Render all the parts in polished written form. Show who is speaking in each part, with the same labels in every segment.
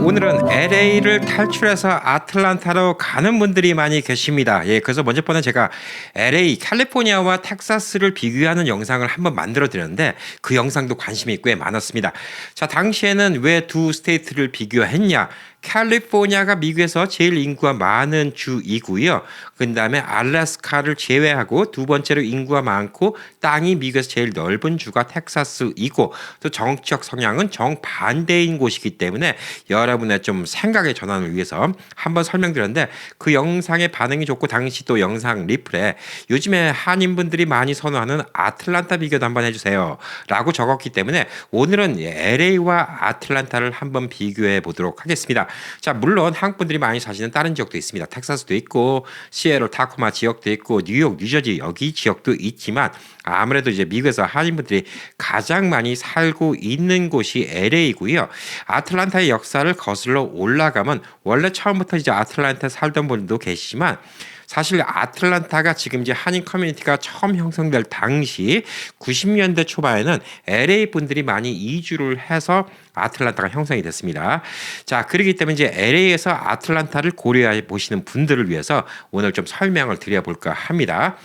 Speaker 1: 오늘은 LA를 탈출해서 아틀란타로 가는 분들이 많이 계십니다. 그래서 먼저 번에 제가 LA, 캘리포니아와 텍사스를 비교하는 영상을 한번 만들어 드렸는데 그 영상도 관심이 꽤 많았습니다. 자, 당시에는 왜 두 스테이트를 비교했냐? 캘리포니아가 미국에서 제일 인구가 많은 주이고요. 그 다음에 알래스카를 제외하고 두 번째로 인구가 많고 땅이 미국에서 제일 넓은 주가 텍사스이고 또 정치적 성향은 정반대인 곳이기 때문에 여러분의 좀 생각의 전환을 위해서 한번 설명드렸는데 그 영상의 반응이 좋고 당시 또 영상 리플에 요즘에 한인분들이 많이 선호하는 아틀란타 비교도 한번 해주세요 라고 적었기 때문에 오늘은 LA와 아틀란타를 한번 비교해 보도록 하겠습니다. 자, 물론 한국분들이 많이 사시는 다른 지역도 있습니다. 텍사스도 있고 시애틀 타코마 지역도 있고 뉴욕, 뉴저지 여기 지역도 있지만 아무래도 이제 미국에서 한인분들이 가장 많이 살고 있는 곳이 LA고요. 아틀란타의 역사를 거슬러 올라가면 원래 처음부터 이제 아틀란타에 살던 분들도 계시지만 사실 아틀란타가 지금 이제 한인 커뮤니티가 처음 형성될 당시 90년대 초반에는 LA 분들이 많이 이주를 해서 아틀란타가 형성이 됐습니다. 자, 그렇기 때문에 이제 LA에서 아틀란타를 고려해 보시는 분들을 위해서 오늘 좀 설명을 드려볼까 합니다.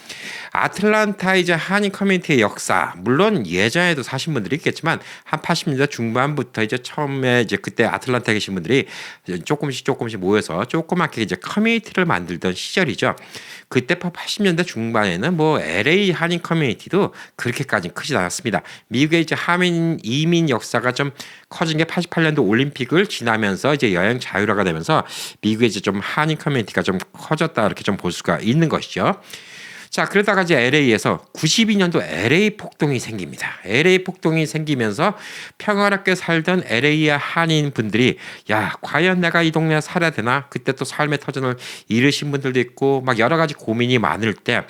Speaker 1: 아틀란타 이제 한인 커뮤니티의 역사, 물론 예전에도 사신 분들이 있겠지만 한 80년대 중반부터 이제 처음에 이제 그때 아틀란타에 계신 분들이 조금씩 모여서 조그맣게 이제 커뮤니티를 만들던 시절이죠. 그때 80년대 중반에는 뭐 LA 한인 커뮤니티도 그렇게까지 크지 않았습니다. 미국의 이제 한인 이민 역사가 좀 커진 게 88년도 올림픽을 지나면서 이제 여행 자유화가 되면서 미국의 이제 좀 한인 커뮤니티가 좀 커졌다 이렇게 좀 볼 수가 있는 것이죠. 자, 그러다가 이제 LA에서 92년도 LA 폭동이 생깁니다. LA 폭동이 생기면서 평화롭게 살던 LA 한인 분들이 야, 과연 내가 이 동네에 살아야 되나? 그때 또 삶의 터전을 잃으신 분들도 있고 막 여러 가지 고민이 많을 때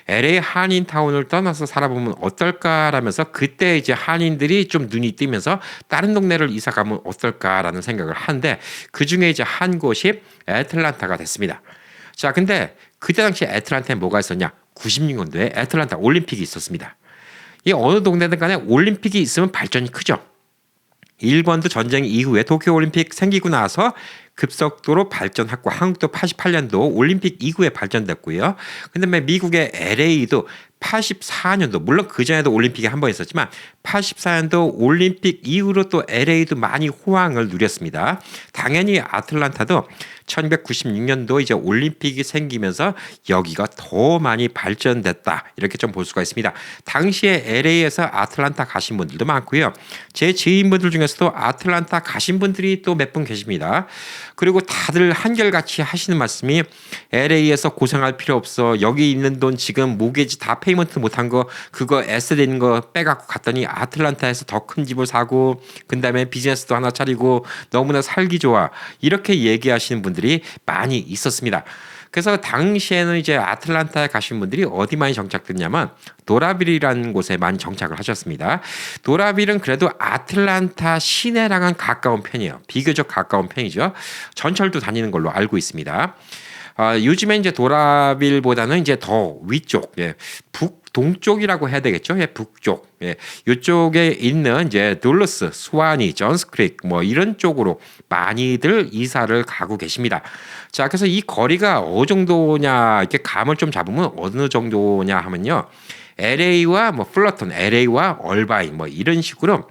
Speaker 1: LA 한인타운을 떠나서 살아보면 어떨까라면서 그때 이제 한인들이 좀 눈이 띄면서 다른 동네를 이사 가면 어떨까라는 생각을 하는데 그 중에 이제 한 곳이 애틀란타가 됐습니다. 자, 근데 그때 당시 애틀란타에 뭐가 있었냐? 96년도에 애틀란타 올림픽이 있었습니다. 이 어느 동네든 간에 올림픽이 있으면 발전이 크죠. 일본도 전쟁 이후에 도쿄올림픽 생기고 나서 급속도로 발전했고 한국도 88년도 올림픽 이후에 발전됐고요. 근데 미국의 LA도 84년도 물론 그전에도 올림픽이 한 번 있었지만 84년도 올림픽 이후로 또 LA도 많이 호황을 누렸습니다. 당연히 아틀란타도 1996년도 이제 올림픽이 생기면서 여기가 더 많이 발전됐다 이렇게 좀 볼 수가 있습니다. 당시에 LA에서 아틀란타 가신 분들도 많고요. 제 지인분들 중에서도 아틀란타 가신 분들이 또 몇 분 계십니다. 그리고 다들 한결같이 하시는 말씀이 LA에서 고생할 필요 없어. 여기 있는 돈 지금 모기지 다 페이먼트 못한 거 그거 에세트 있는 거 빼갖고 갔더니 아틀란타에서 더 큰 집을 사고 그다음에 비즈니스도 하나 차리고 너무나 살기 좋아. 이렇게 얘기하시는 분들이 많이 있었습니다. 그래서 당시에는 이제 아틀란타에 가신 분들이 어디 많이 정착됐냐면 도라빌이라는 곳에 많이 정착을 하셨습니다. 도라빌은 그래도 아틀란타 시내랑은 가까운 편이에요. 비교적 가까운 편이죠. 전철도 다니는 걸로 알고 있습니다. 요즘에 이제 도라빌보다는 이제 더 위쪽, 북동쪽이라고 해야 되겠죠. 북쪽. 이쪽에 있는 이제 둘러스, 수완이, 존스크릭 뭐 이런 쪽으로 많이들 이사를 가고 계십니다. 자, 그래서 이 거리가 어느 정도냐 이렇게 감을 좀 잡으면 어느 정도냐 하면요. LA와 뭐 플러턴, LA와 얼바인 뭐 이런 식으로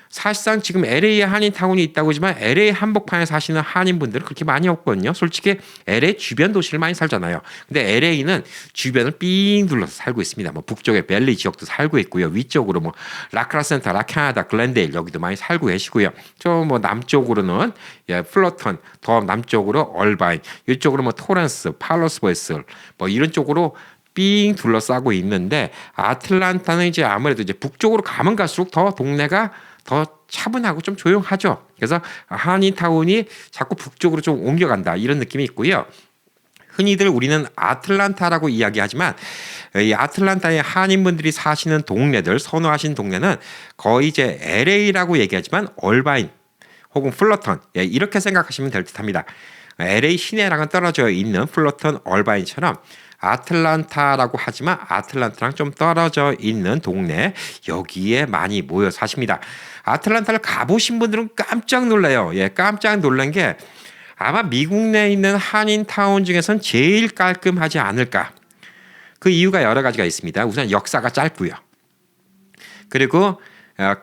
Speaker 1: 사실상 지금 LA에 한인타운이 있다고 하지만 LA 한복판에 사시는 한인분들은 그렇게 많이 없거든요. 솔직히 LA 주변 도시를 많이 살잖아요. 근데 LA는 주변을 삥 둘러서 살고 있습니다. 뭐 북쪽에 벨리 지역도 살고 있고요. 위쪽으로 뭐 라크라센터, 라카나다, 글렌데일 여기도 많이 살고 계시고요. 저 뭐 남쪽으로는 플러턴, 더 남쪽으로 얼바인, 이쪽으로 뭐 토렌스, 팔로스보이스 뭐 이런 쪽으로 삥 둘러싸고 있는데 아틀란타는 이제 아무래도 이제 북쪽으로 가면 갈수록 더 동네가 더 차분하고 좀 조용하죠. 그래서 한인타운이 자꾸 북쪽으로 좀 옮겨간다 이런 느낌이 있고요. 흔히들 우리는 아틀란타라고 이야기하지만 이 아틀란타의 한인분들이 사시는 동네들 선호하시는 동네는 거의 이제 LA라고 얘기하지만 얼바인 혹은 플러턴 이렇게 생각하시면 될 듯합니다. LA 시내랑은 떨어져 있는 플러턴 얼바인처럼 아틀란타라고 하지만 아틀란타랑 좀 떨어져 있는 동네 여기에 많이 모여 사십니다. 아틀란타를 가보신 분들은 깜짝 놀라요. 예, 깜짝 놀란 게 아마 미국 내에 있는 한인타운 중에선 제일 깔끔하지 않을까. 그 이유가 여러 가지가 있습니다. 우선 역사가 짧고요. 그리고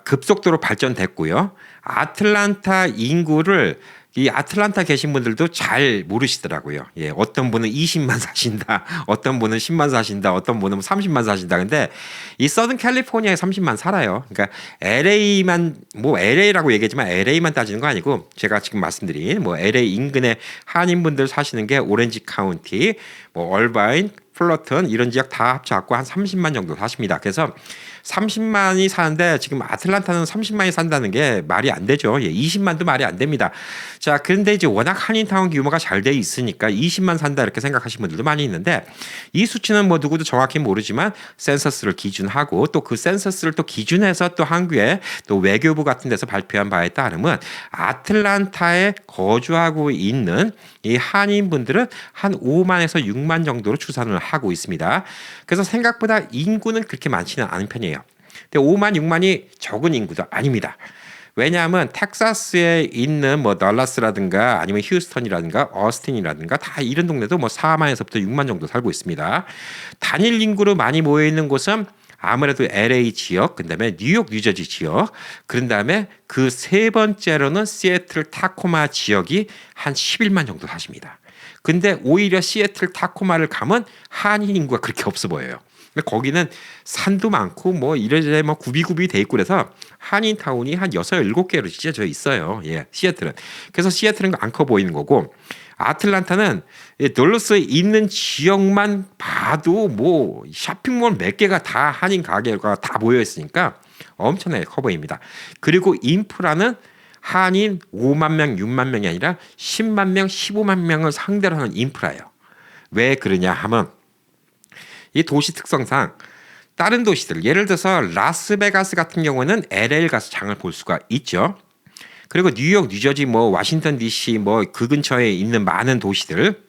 Speaker 1: 급속도로 발전됐고요. 아틀란타 인구를 이 아틀란타 계신 분들도 잘 모르시더라고요. 예, 어떤 분은 20만 사신다, 어떤 분은 10만 사신다, 어떤 분은 30만 사신다. 근데 이 서든 캘리포니아에 30만 살아요. 그러니까 LA만 뭐 LA라고 얘기하지만 LA만 따지는 거 아니고 제가 지금 말씀드린 뭐 LA 인근의 한인분들 사시는 게 오렌지 카운티, 뭐 얼바인, 플러튼 이런 지역 다 합쳐갖고 한 30만 정도 사십니다. 그래서 30만이 사는데 지금 아틀란타는 30만이 산다는 게 말이 안 되죠. 예, 20만도 말이 안 됩니다. 자, 그런데 이제 워낙 한인타운 규모가 잘 돼 있으니까 20만 산다 이렇게 생각하시는 분들도 많이 있는데 이 수치는 뭐 누구도 정확히 모르지만 센서스를 기준하고 또 그 센서스를 또 기준해서 또 한국의 또 외교부 같은 데서 발표한 바에 따르면 아틀란타에 거주하고 있는 이 한인분들은 한 5만에서 6만 정도로 추산을 하고 있습니다. 그래서 생각보다 인구는 그렇게 많지는 않은 편이에요. 근데 5만, 6만이 적은 인구도 아닙니다. 왜냐하면 텍사스에 있는 뭐 덜라스라든가 아니면 휴스턴이라든가 어스틴이라든가 다 이런 동네도 뭐 4만에서부터 6만 정도 살고 있습니다. 단일 인구로 많이 모여 있는 곳은 아무래도 LA 지역, 그다음에 뉴욕, 뉴저지 지역, 그런 다음에 그 세 번째로는 시애틀 타코마 지역이 한 11만 정도 사십니다. 근데 오히려 시애틀 타코마를 가면 한인 인구가 그렇게 없어 보여요. 거기는 산도 많고 뭐 이래저래 뭐 구비구비 돼 있고 그래서 한인 타운이 한 6, 7개로 찢어져 있어요. 예, 시애틀은. 그래서 시애틀은 안 커 보이는 거고 아틀란타는 덜러스에 있는 지역만 봐도 뭐 쇼핑몰 몇 개가 다 한인 가게가 다 모여 있으니까 엄청나게 커 보입니다. 그리고 인프라는 한인 5만 명, 6만 명이 아니라 10만 명, 15만 명을 상대로 하는 인프라예요. 왜 그러냐 하면 이 도시 특성상 다른 도시들 예를 들어서 라스베가스 같은 경우는 LA를 가서 장을 볼 수가 있죠. 그리고 뉴욕, 뉴저지, 뭐 워싱턴 DC 뭐 그 근처에 있는 많은 도시들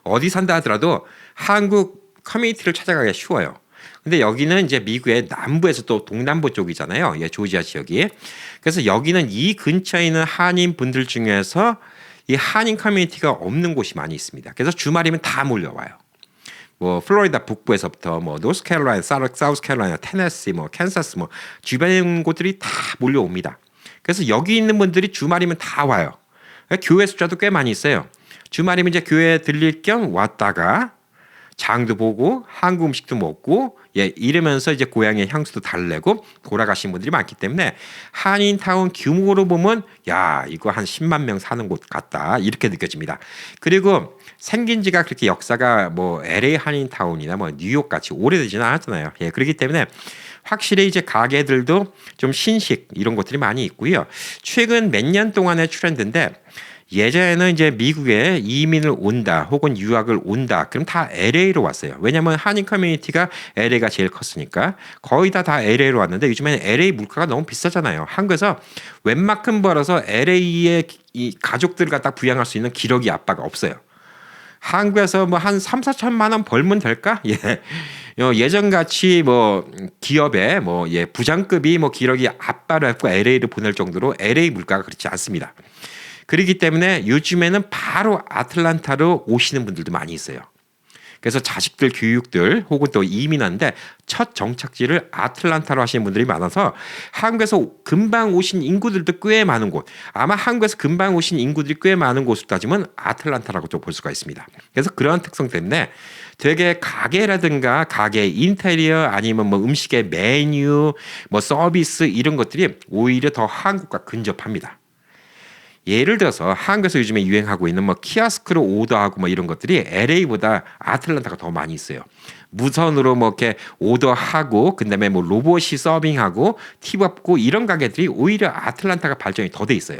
Speaker 1: 어디 산다 하더라도 한국 커뮤니티를 찾아가기가 쉬워요. 근데 여기는 이제 미국의 남부에서 또 동남부 쪽이잖아요. 예, 조지아 지역이. 그래서 여기는 이 근처에 있는 한인 분들 중에서 이 한인 커뮤니티가 없는 곳이 많이 있습니다. 그래서 주말이면 다 몰려와요. 뭐 플로리다 북부에서부터 뭐 노스캐롤라이나, 사우스캐롤라이나, 테네시, 뭐 캔사스 뭐 주변 곳들이 다 몰려옵니다. 그래서 여기 있는 분들이 주말이면 다 와요. 교회 숫자도 꽤 많이 있어요. 주말이면 이제 교회 들릴 겸 왔다가 장도 보고 한국 음식도 먹고 예 이러면서 이제 고향의 향수도 달래고 돌아가신 분들이 많기 때문에 한인타운 규모로 보면 야 이거 한 10만 명 사는 곳 같다 이렇게 느껴집니다. 그리고 생긴 지가 그렇게 역사가 뭐 LA 한인타운이나 뭐 뉴욕 같이 오래되지는 않았잖아요. 예 그렇기 때문에 확실히 이제 가게들도 좀 신식 이런 것들이 많이 있고요. 최근 몇 년 동안의 트렌드인데 예전에는 이제 미국에 이민을 온다 혹은 유학을 온다 그럼 다 LA로 왔어요. 왜냐하면 한인 커뮤니티가 LA가 제일 컸으니까 거의 다 LA로 왔는데 요즘에는 LA 물가가 너무 비싸잖아요. 한국에서 웬만큼 벌어서 LA의 이 가족들을 갖다 부양할 수 있는 기력이 아빠가 없어요. 한국에서 뭐 한 3, 4천만 원 벌면 될까? 예. 예전같이 뭐 기업에 뭐 예, 부장급이 뭐 기력이 아빠를 했고 LA를 보낼 정도로 LA 물가가 그렇지 않습니다. 그렇기 때문에 요즘에는 바로 아틀란타로 오시는 분들도 많이 있어요. 그래서 자식들 교육들 혹은 또 이민하는데 첫 정착지를 아틀란타로 하시는 분들이 많아서 한국에서 금방 오신 인구들도 꽤 많은 곳 아마 한국에서 금방 오신 인구들이 꽤 많은 곳을 따지면 아틀란타라고 또 볼 수가 있습니다. 그래서 그러한 특성 때문에 되게 가게라든가 가게 인테리어 아니면 뭐 음식의 메뉴 뭐 서비스 이런 것들이 오히려 더 한국과 근접합니다. 예를 들어서 한국에서 요즘에 유행하고 있는 뭐 키오스크로 오더하고 뭐 이런 것들이 LA보다 아틀란타가 더 많이 있어요. 무선으로 뭐 이렇게 오더하고 그다음에 뭐 로봇이 서빙하고 팁 업고 이런 가게들이 오히려 아틀란타가 발전이 더 돼 있어요.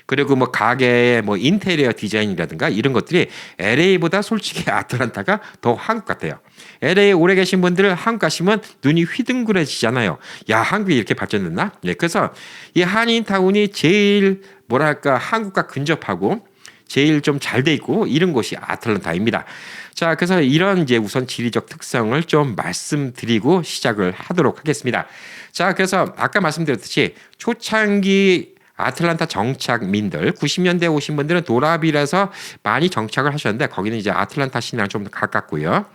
Speaker 1: 그리고 뭐 가게의 뭐 인테리어 디자인이라든가 이런 것들이 LA보다 솔직히 아틀란타가 더 한국 같아요. LA 오래 계신 분들 한국 가시면 눈이 휘둥그레지잖아요. 야 한국이 이렇게 발전됐나? 네, 그래서 이 한인타운이 제일 뭐랄까 한국과 근접하고 제일 좀 잘 돼 있고 이런 곳이 아틀란타입니다. 자, 그래서 이런 이제 우선 지리적 특성을 좀 말씀드리고 시작을 하도록 하겠습니다. 자, 그래서 아까 말씀드렸듯이 초창기 아틀란타 정착민들 90년대에 오신 분들은 도라빌에서 많이 정착을 하셨는데 거기는 이제 아틀란타 시내랑 좀 가깝고요.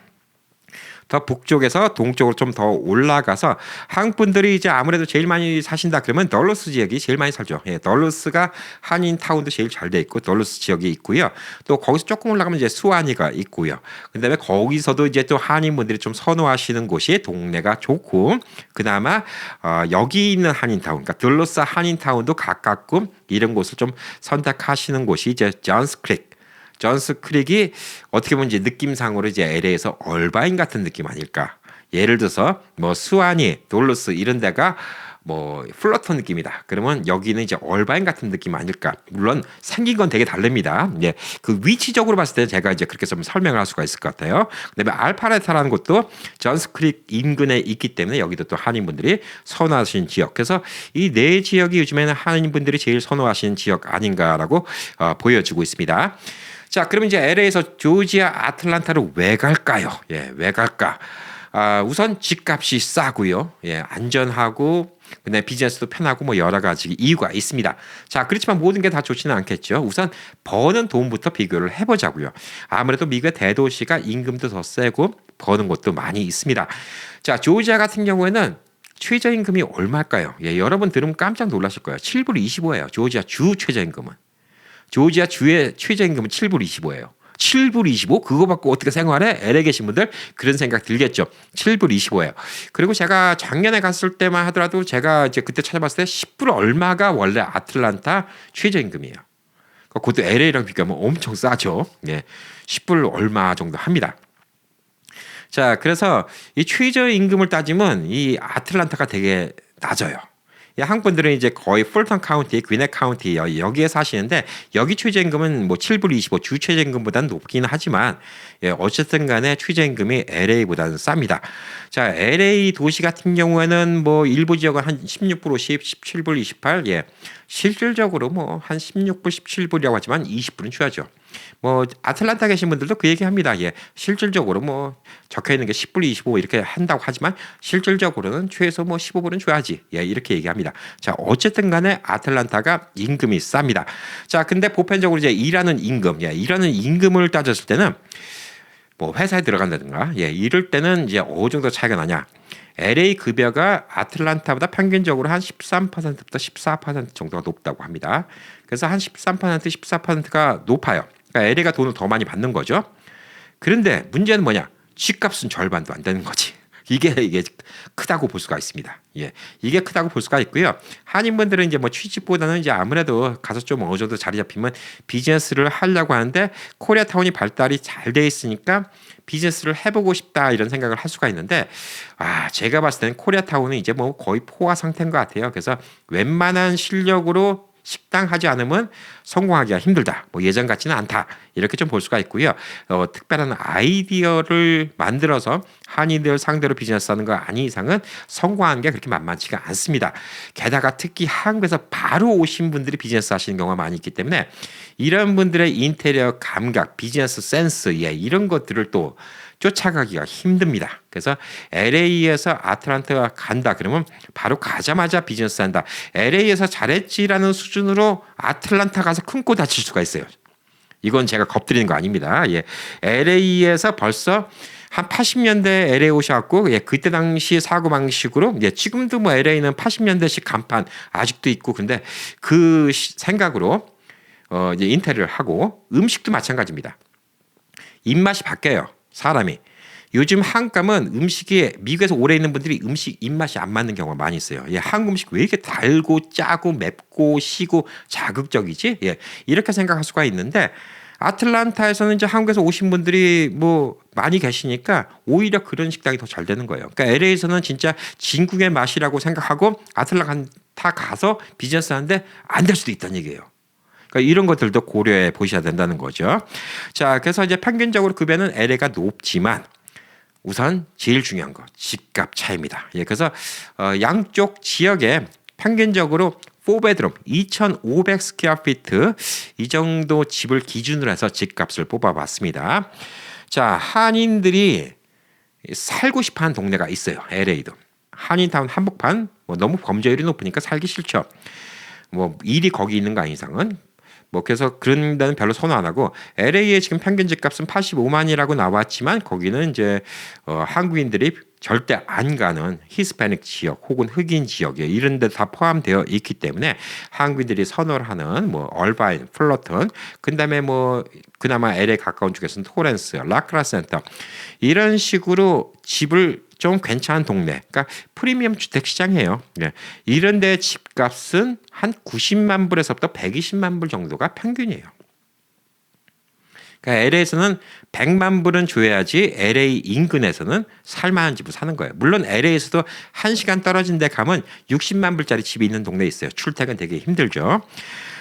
Speaker 1: 더 북쪽에서 동쪽으로 좀 더 올라가서 한국 분들이 이제 아무래도 제일 많이 사신다 그러면 덜러스 지역이 제일 많이 살죠. 예, 덜러스가 한인 타운도 제일 잘 돼 있고 덜러스 지역이 있고요. 또 거기서 조금 올라가면 이제 수완이가 있고요. 그다음에 거기서도 이제 또 한인 분들이 좀 선호하시는 곳이 동네가 좋고 그나마 여기 있는 한인 타운, 그러니까 덜러스 한인 타운도 가깝고 이런 곳을 좀 선택하시는 곳이 이제 존스 크릭. 존스 크릭이 어떻게 보면 이제 느낌상으로 이제 LA에서 얼바인 같은 느낌 아닐까. 예를 들어서 뭐 수완이, 돌러스 이런 데가 뭐 플러터 느낌이다. 그러면 여기는 이제 얼바인 같은 느낌 아닐까. 물론 생긴 건 되게 다릅니다. 예, 그 위치적으로 봤을 때 제가 이제 그렇게 좀 설명을 할 수가 있을 것 같아요. 그다음에 알파레타라는 곳도 존스 크릭 인근에 있기 때문에 여기도 또 한인분들이 선호하시는 지역. 그래서 이 네 지역이 요즘에는 한인분들이 제일 선호하시는 지역 아닌가라고 보여지고 있습니다. 자, 그러면 이제 LA에서 조지아 아틀란타로 왜 갈까요? 예, 왜 갈까? 우선 집값이 싸고요. 예, 안전하고 그다음에 비즈니스도 편하고 뭐 여러 가지 이유가 있습니다. 자, 그렇지만 모든 게 다 좋지는 않겠죠. 우선 버는 돈부터 비교를 해보자고요. 아무래도 미국의 대도시가 임금도 더 세고 버는 곳도 많이 있습니다. 자, 조지아 같은 경우에는 최저임금이 얼마일까요? 예, 여러분 들으면 깜짝 놀라실 거예요. 7불 25예요. 조지아 주 최저임금은. 조지아 주의 최저임금은 7불 25예요. 7불 25? 그거 받고 어떻게 생활해? LA 계신 분들 그런 생각 들겠죠. 7불 25예요. 그리고 제가 작년에 갔을 때만 하더라도 제가 이제 그때 찾아봤을 때 10불 얼마가 원래 아틀란타 최저임금이에요. 그것도 LA랑 비교하면 엄청 싸죠. 예, 10불 얼마 정도 합니다. 자, 그래서 이 최저임금을 따지면 이 아틀란타가 되게 낮아요. 한국 분들은 이제 거의 풀턴 카운티, 귀넷 카운티 여기에 사시는데 여기 최저임금은 뭐 7불 25 주 최저임금보다는 높기는 하지만 예, 어쨌든 간에 최저임금이 LA보다는 쌉니다. 자, LA 도시 같은 경우에는 뭐 일부 지역은 한 16불 50, 17불 28, 예, 실질적으로 뭐 한 16불 17불이라고 하지만 20불은 줘야죠. 뭐 아틀란타 계신 분들도 그 얘기합니다. 예, 실질적으로 뭐 적혀 있는 게 10불 25 이렇게 한다고 하지만 실질적으로는 최소 뭐 15불은 줘야지. 예, 이렇게 얘기합니다. 자, 어쨌든 간에 아틀란타가 임금이 쌉니다. 자, 근데 보편적으로 이제 일하는 임금, 예, 일하는 임금을 따졌을 때는 뭐 회사에 들어간다든가, 예, 이럴 때는 이제 어느 정도 차이가 나냐? LA 급여가 아틀란타보다 평균적으로 한 13%부터 14% 정도가 높다고 합니다. 그래서 한 13%, 14%가 높아요. 그러니까 LA가 돈을 더 많이 받는 거죠. 그런데 문제는 뭐냐? 집값은 절반도 안 되는 거지. 이게 크다고 볼 수가 있습니다. 예, 이게 크다고 볼 수가 있고요. 한인분들은 이제 뭐 취직보다는 이제 아무래도 가서 좀 어느 정도 자리 잡히면 비즈니스를 하려고 하는데 코리아타운이 발달이 잘 돼 있으니까 비즈니스를 해보고 싶다 이런 생각을 할 수가 있는데 제가 봤을 때는 코리아타운은 이제 뭐 거의 포화 상태인 것 같아요. 그래서 웬만한 실력으로 식당 하지 않으면 성공하기가 힘들다. 뭐 예전 같지는 않다. 이렇게 좀 볼 수가 있고요. 특별한 아이디어를 만들어서 한인들 상대로 비즈니스하는 거 아닌 이상은 성공하는 게 그렇게 만만치가 않습니다. 게다가 특히 한국에서 바로 오신 분들이 비즈니스 하시는 경우가 많이 있기 때문에 이런 분들의 인테리어 감각, 비즈니스 센스, 예, 이런 것들을 또 쫓아가기가 힘듭니다. 그래서 LA에서 아틀란타가 간다 그러면 바로 가자마자 비즈니스 한다. LA에서 잘했지라는 수준으로 아틀란타 가서 큰 코 다칠 수가 있어요. 이건 제가 겁드리는 거 아닙니다. 예, LA에서 벌써 한 80년대 LA 오셔갖고 예, 그때 당시 사고 방식으로 예, 지금도 뭐 LA는 80년대식 간판 아직도 있고 근데 그 생각으로 이제 인테리어를 하고 음식도 마찬가지입니다. 입맛이 바뀌어요. 사람이. 요즘 한감은 음식이 미국에서 오래 있는 분들이 음식 입맛이 안 맞는 경우가 많이 있어요. 예, 한국 음식 왜 이렇게 달고 짜고 맵고 시고 자극적이지? 예, 이렇게 생각할 수가 있는데 아틀란타에서는 이제 한국에서 오신 분들이 뭐 많이 계시니까 오히려 그런 식당이 더 잘 되는 거예요. 그러니까 LA에서는 진짜 진국의 맛이라고 생각하고 아틀란타 가서 비즈니스 하는데 안 될 수도 있다는 얘기예요. 그러니까 이런 것들도 고려해 보셔야 된다는 거죠. 자, 그래서 이제 평균적으로 급여는 LA가 높지만 우선 제일 중요한 거 집값 차이입니다. 예, 그래서 양쪽 지역에 평균적으로 4베드룸 2,500 스퀘어피트 이 정도 집을 기준으로 해서 집값을 뽑아봤습니다. 자, 한인들이 살고 싶어하는 동네가 있어요. LA도. 한인타운 한복판 뭐 너무 범죄율이 높으니까 살기 싫죠. 뭐 일이 거기 있는 거 아닌 이상은 뭐 그래서 그런 데는 별로 선호 안 하고 LA의 지금 평균 집값은 85만이라고 나왔지만 거기는 이제 한국인들이 절대 안 가는 히스패닉 지역 혹은 흑인 지역에 이런 데 다 포함되어 있기 때문에 한국인들이 선호를 하는 뭐 얼바인, 플러튼, 그다음에 뭐 그나마 LA 가까운 쪽에서는 토렌스, 라크라 센터 이런 식으로 집을 좀 괜찮은 동네, 그러니까 프리미엄 주택 시장이에요. 네. 이런 데 집값은 한 90만 불에서부터 120만 불 정도가 평균이에요. 그러니까 LA에서는 100만 불은 줘야지 LA 인근에서는 살만한 집을 사는 거예요. 물론 LA에서도 1시간 떨어진 데 가면 60만 불짜리 집이 있는 동네 있어요. 출퇴근 되게 힘들죠.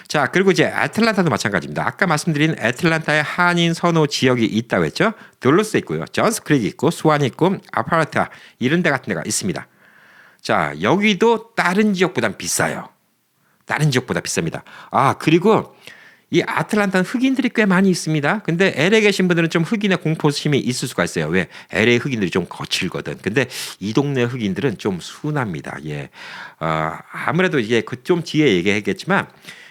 Speaker 1: 자, 그리고 이제 애틀란타도 마찬가지입니다. 아까 말씀드린 애틀란타의 한인 선호 지역이 있다고 했죠. 둘러스 있고요. 존스 크릭이 있고 수완이 있고 아파르타 이런 데 같은 데가 있습니다. 자, 여기도 다른 지역보단 비싸요. 다른 지역보다 비쌉니다. 아, 그리고 이 아틀란타는 흑인들이 꽤 많이 있습니다. 근데 LA 계신 분들은 좀 흑인의 공포심이 있을 수가 있어요. 왜? LA 흑인들이 좀 거칠거든. 근데 이 동네 흑인들은 좀 순합니다. 예. 아무래도 이게 그 좀 뒤에 얘기하겠지만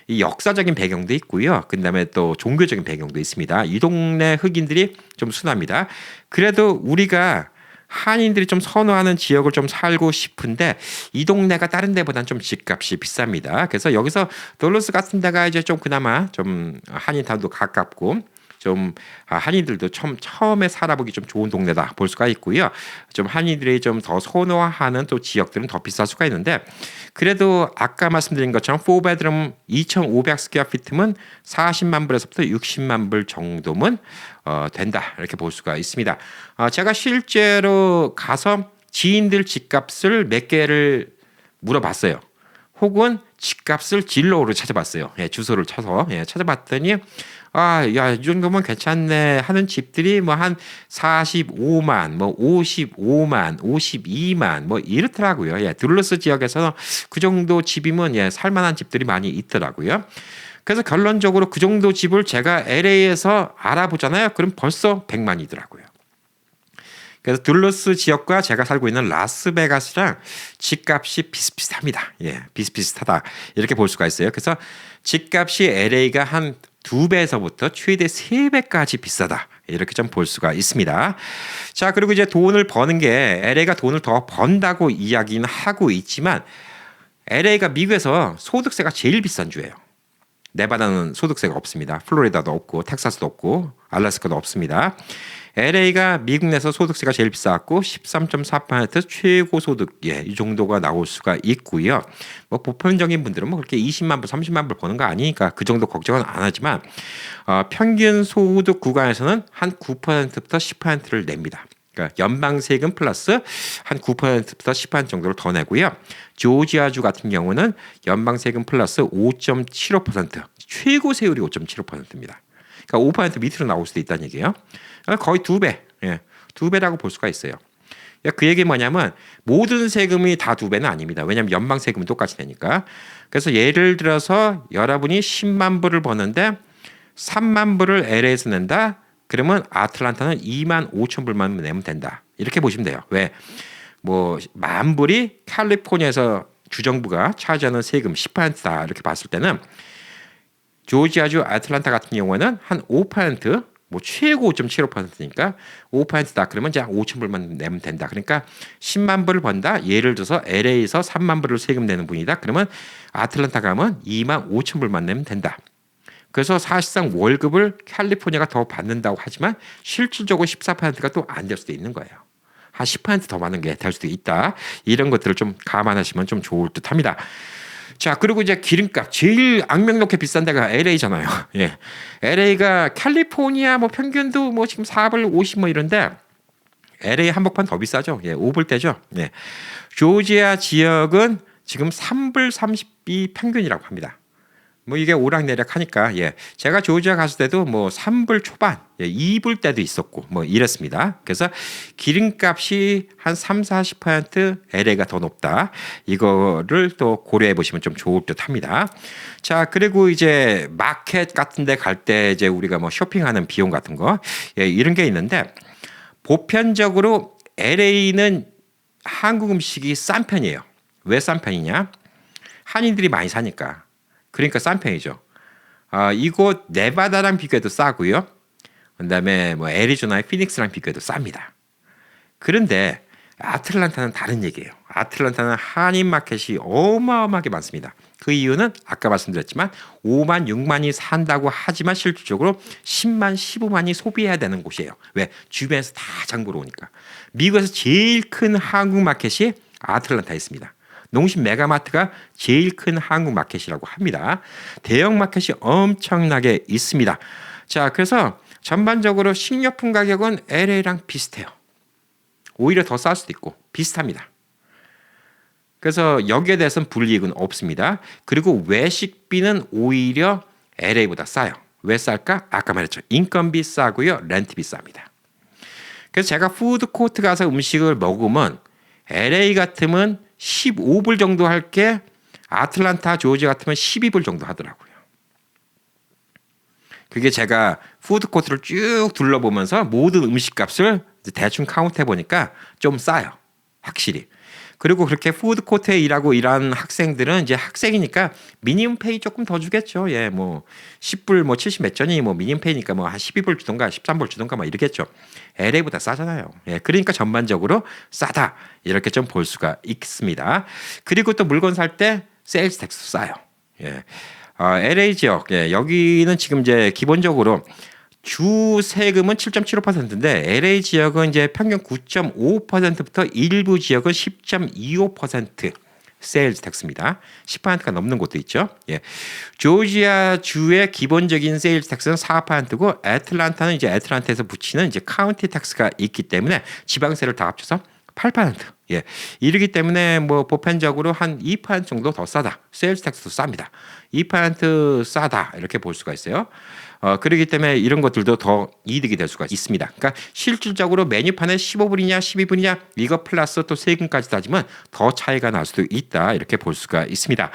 Speaker 1: 이 역사적인 배경도 있고요. 그다음에 또 종교적인 배경도 있습니다. 이 동네 흑인들이 좀 순합니다. 그래도 우리가 한인들이 좀 선호하는 지역을 좀 살고 싶은데 이 동네가 다른 데보다는 좀 집값이 비쌉니다. 그래서 여기서 돌러스 같은 데가 이제 좀 그나마 좀 한인타운도 가깝고 좀 한인들도 처음에 살아보기 좀 좋은 동네다 볼 수가 있고요. 좀 한인들이 좀 더 선호하는 또 지역들은 더 비쌀 수가 있는데 그래도 아까 말씀드린 것처럼 4베드룸 2,500 스퀘어피트면 40만 불에서부터 60만 불 정도면 된다 이렇게 볼 수가 있습니다. 제가 실제로 가서 지인들 집값을 몇 개를 물어봤어요. 혹은 집값을 진로로 찾아봤어요. 예, 주소를 쳐서 찾아봤더니 야, 이 정도면 괜찮네 하는 집들이 뭐 한 45만, 뭐 55만, 52만 뭐 이렇더라고요. 예, 둘러스 지역에서 그 정도 집이면 살만한 집들이 많이 있더라고요. 그래서 결론적으로 그 정도 집을 제가 LA에서 알아보잖아요. 그럼 벌써 100만이더라고요. 그래서 둘러스 지역과 제가 살고 있는 라스베가스랑 집값이 비슷비슷합니다. 예, 비슷비슷하다. 이렇게 볼 수가 있어요. 그래서 집값이 LA가 한 2배에서부터 최대 3배까지 비싸다. 이렇게 좀 볼 수가 있습니다. 자, 그리고 이제 돈을 버는 게 LA가 돈을 더 번다고 이야기는 하고 있지만 LA가 미국에서 소득세가 제일 비싼 주예요. 네바다는 소득세가 없습니다. 플로리다도 없고 텍사스도 없고 알래스카도 없습니다. LA가 미국 내에서 소득세가 제일 비쌌고 13.4% 최고 소득 이 정도가 나올 수가 있고요. 뭐 보편적인 분들은 뭐 그렇게 20만 불, 30만 불 버는 거 아니니까 그 정도 걱정은 안 하지만 평균 소득 구간에서는 한 9%부터 10%를 냅니다. 그러니까 연방 세금 플러스 한 9%부터 10% 정도를 더 내고요. 조지아주 같은 경우는 연방 세금 플러스 5.75% 최고 세율이 5.75%입니다. 그러니까 5% 밑으로 나올 수도 있다는 얘기예요. 거의 2배, 2배라고 볼 수가 있어요. 그 얘기 뭐냐면 모든 세금이 다 2배는 아닙니다. 왜냐하면 연방 세금은 똑같이 내니까. 그래서 예를 들어서 여러분이 10만 불을 버는데 3만 불을 LA에서 낸다. 그러면 아틀란타는 2만 5천 불만 내면 된다. 이렇게 보시면 돼요. 왜? 뭐 만 불이 캘리포니아에서 주정부가 차지하는 세금 10%다 이렇게 봤을 때는 조지아주 애틀란타 같은 경우에는 한 5%, 뭐 최고 5.75%니까 5%다. 그러면 이제 5천 불만 내면 된다. 그러니까 10만 불을 번다. 예를 들어서 LA에서 3만 불을 세금 내는 분이다. 그러면 아틀란타 가면 2만 5천 불만 내면 된다. 그래서 사실상 월급을 캘리포니아가 더 받는다고 하지만 실질적으로 14%가 또 안 될 수도 있는 거예요. 한 10%더 많은 게 될 수도 있다. 이런 것들을 좀 감안하시면 좀 좋을 듯합니다. 자, 그리고 이제 기름값 제일 악명 높게 비싼 데가 LA잖아요. 예. LA가 캘리포니아 뭐 평균도 뭐 지금 4불 50 뭐 이런데 LA 한복판 더 비싸죠. 예, 5불대죠. 예. 조지아 지역은 지금 3불 30이 평균이라고 합니다. 뭐 이게 오락내락하니까 제가 조지아 갔을 때도 뭐 3불 초반, 2불 때도 있었고 뭐 이랬습니다. 그래서 기름값이 한 3, 40% LA가 더 높다. 이거를 또 고려해 보시면 좀 좋을 듯합니다. 자, 그리고 이제 마켓 같은 데 갈 때 이제 우리가 뭐 쇼핑하는 비용 같은 거 이런 게 있는데 보편적으로 LA는 한국 음식이 싼 편이에요. 왜 싼 편이냐? 한인들이 많이 사니까. 그러니까 싼 편이죠. 이곳 네바다랑 비교해도 싸고요. 그다음에 뭐 애리조나의 피닉스랑 비교해도 쌉니다. 그런데 아틀란타는 다른 얘기예요. 아틀란타는 한인 마켓이 어마어마하게 많습니다. 그 이유는 아까 말씀드렸지만 5만, 6만이 산다고 하지만 실질적으로 10만, 15만이 소비해야 되는 곳이에요. 왜? 주변에서 다 장보러 오니까. 미국에서 제일 큰 한국 마켓이 아틀란타에 있습니다. 농심 메가마트가 제일 큰 한국 마켓이라고 합니다. 대형 마켓이 엄청나게 있습니다. 자, 그래서 전반적으로 식료품 가격은 LA랑 비슷해요. 오히려 더 쌀 수도 있고 비슷합니다. 그래서 여기에 대해서는 불이익은 없습니다. 그리고 외식비는 오히려 LA보다 싸요. 왜 쌀까? 아까 말했죠. 인건비 싸고요. 렌트비 쌉니다. 그래서 제가 푸드코트 가서 음식을 먹으면 LA 같으면 15불 정도 할 게 아틀란타, 조지아 같으면 12불 정도 하더라고요. 그게 제가 푸드코트를 쭉 둘러보면서 모든 음식값을 대충 카운트해 보니까 좀 싸요. 확실히. 그리고 그렇게 푸드코트에 일하고 일하는 학생들은 이제 학생이니까 미니멈 페이 조금 더 주겠죠. 뭐 10불 뭐 70 몇 전이 뭐 미니멈 페이니까 뭐 한 12불 주던가 13불 주던가 막 이러겠죠. LA보다 싸잖아요. 그러니까 전반적으로 싸다. 이렇게 좀 볼 수가 있습니다. 그리고 또 물건 살 때 세일즈 텍스도 싸요. LA 지역 여기는 지금 이제 기본적으로 주 세금은 7.75%인데 LA 지역은 이제 평균 9.5%부터 일부 지역은 10.25% 세일즈 텍스입니다. 10%가 넘는 곳도 있죠. 조지아 주의 기본적인 세일즈 텍스는 4%고 애틀란타는 이제 애틀란타에서 붙이는 이제 카운티 텍스가 있기 때문에 지방세를 다 합쳐서 8%. 이러기 때문에 뭐 보편적으로 한 2% 정도 더 싸다. 세일즈 텍스도 쌉니다. 2% 싸다 이렇게 볼 수가 있어요. 그렇기 때문에 이런 것들도 더 이득이 될 수가 있습니다. 그러니까 실질적으로 메뉴판에 15불이냐 12불이냐 이거 플러스 또 세금까지 따지면 더 차이가 날 수도 있다 이렇게 볼 수가 있습니다.